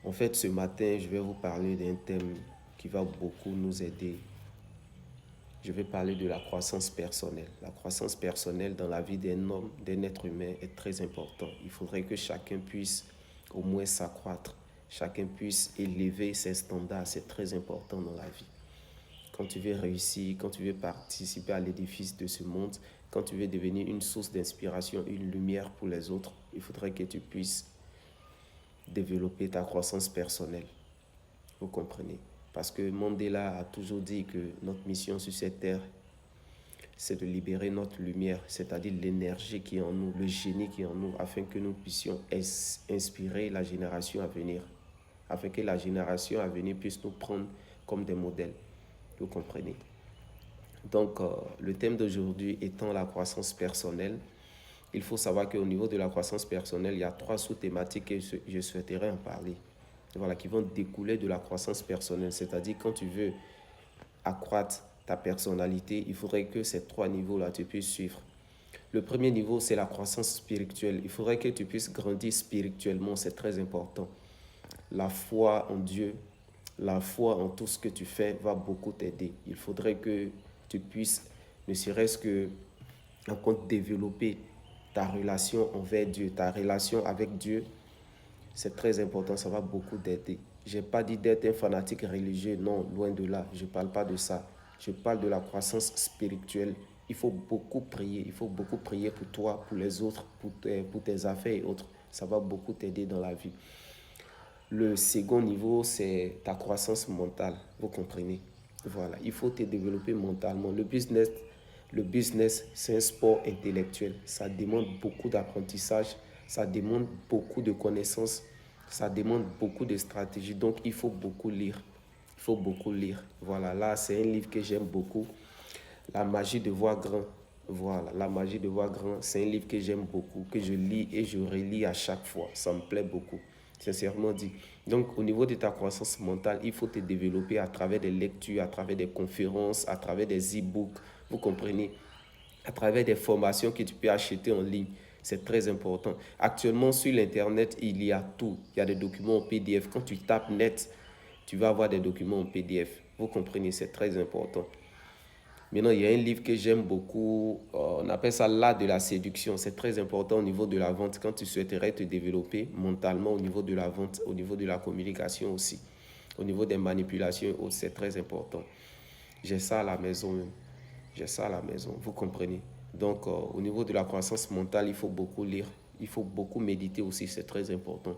En fait, ce matin, je vais vous parler d'un thème qui va beaucoup nous aider. Je vais parler de la croissance personnelle. La croissance personnelle dans la vie d'un homme, d'un être humain est très important. Il faudrait que chacun puisse au moins s'accroître, chacun puisse élever ses standards. C'est très important dans la vie. Quand tu veux réussir, quand tu veux participer à l'édifice de ce monde, quand tu veux devenir une source d'inspiration, une lumière pour les autres, il faudrait que tu puisses développer ta croissance personnelle. Vous comprenez? Parce que Mandela a toujours dit que notre mission sur cette terre, c'est de libérer notre lumière, c'est-à-dire l'énergie qui est en nous, le génie qui est en nous, afin que nous puissions inspirer la génération à venir, afin que la génération à venir puisse nous prendre comme des modèles. Vous comprenez? Donc, le thème d'aujourd'hui étant la croissance personnelle, il faut savoir qu'au niveau de la croissance personnelle, il y a trois sous-thématiques que je souhaiterais en parler. Voilà, qui vont découler de la croissance personnelle. C'est-à-dire, quand tu veux accroître ta personnalité, il faudrait que ces trois niveaux-là, tu puisses suivre. Le premier niveau, c'est la croissance spirituelle. Il faudrait que tu puisses grandir spirituellement, c'est très important. La foi en Dieu, la foi en tout ce que tu fais va beaucoup t'aider. Il faudrait que tu puisses, ne serait-ce que encore développer ta relation envers Dieu, ta relation avec Dieu. C'est très important, ça va beaucoup t'aider. Je n'ai pas dit d'être un fanatique religieux, non, loin de là. Je ne parle pas de ça. Je parle de la croissance spirituelle. Il faut beaucoup prier. Il faut beaucoup prier pour toi, pour les autres, pour tes affaires et autres. Ça va beaucoup t'aider dans la vie. Le second niveau, c'est ta croissance mentale. Vous comprenez? Voilà, il faut te développer mentalement. Le business, c'est un sport intellectuel. Ça demande beaucoup d'apprentissage, ça demande beaucoup de connaissances, ça demande beaucoup de stratégies. Donc, il faut beaucoup lire. Il faut beaucoup lire. Voilà, là, c'est un livre que j'aime beaucoup. La magie de voir grand. Voilà, La magie de voir grand, c'est un livre que j'aime beaucoup, que je lis et je relis à chaque fois. Ça me plaît beaucoup, sincèrement dit. Donc, au niveau de ta croissance mentale, il faut te développer à travers des lectures, à travers des conférences, à travers des e-books, vous comprenez, à travers des formations que tu peux acheter en ligne. C'est très important. Actuellement, sur l'Internet, il y a tout. Il y a des documents en PDF. Quand tu tapes net, tu vas avoir des documents en PDF. Vous comprenez, c'est très important. Maintenant, il y a un livre que j'aime beaucoup, on appelle ça l'art de la séduction. C'est très important au niveau de la vente quand tu souhaiterais te développer mentalement au niveau de la vente, au niveau de la communication aussi, au niveau des manipulations aussi, c'est très important. J'ai ça à la maison même. J'ai ça à la maison, vous comprenez. Donc, au niveau de la croissance mentale, il faut beaucoup lire, il faut beaucoup méditer aussi, c'est très important.